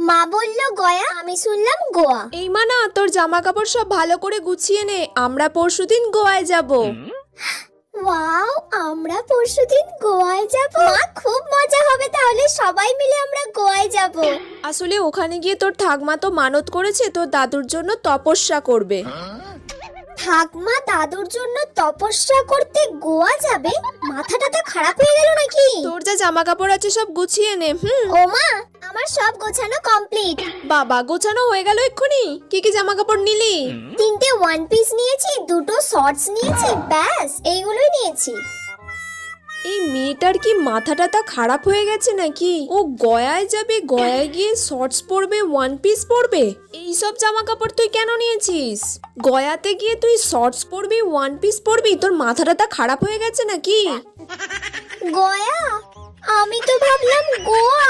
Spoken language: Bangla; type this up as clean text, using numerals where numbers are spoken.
মা বললো গয়া, আমি শুনলাম গোয়া। এই মানা, তোর জামা কাপড় সব ভালো করে গুছিয়ে নে, আমরা পরশুদিন গোয়ায় যাব। ওয়াও, আমরা পরশুদিন গোয়ায় যাব। মা, খুব মজা হবে তাহলে, সবাই মিলে আমরা গোয়ায় যাব। আসলে ওখানে গিয়ে তোর ঠাকমা তো মানত করেছে তোর দাদুর জন্য তপস্যা করবে। ঠাকমা দাদুর জন্য তপস্যা করতে গোয়া যাবে? মাথাটা তো খারাপ হয়ে গেল নাকি? তোর যা জামা কাপড় আছে সব গুছিয়ে নে। ও মা, আমার সব গোছানো কমপ্লিট। বাবা, গোছানো হয়ে গেল এক্ষুনি? কি কি জামা কাপড় নিলি? 3টে ওয়ান পিস নিয়েছি, 2টো শর্টস নিয়েছি, ব্যাস এইগুলোই নিয়েছি। এই মেয়েটার কি মাথাটা তা খারাপ হয়ে গেছে নাকি? ও গয়ায় যাবে, গয়ায় গিয়ে শর্টস পরবে, ওয়ান পিস পরবে। এই সব জামা কাপড় তুই কেন নিয়েছিস? গয়াতে গিয়ে তুই শর্টস পরবি, ওয়ান পিস পরবি? তোর মাথাটা তা খারাপ হয়ে গেছে নাকি? গয়া? আমি তো ভাবলাম গোয়া।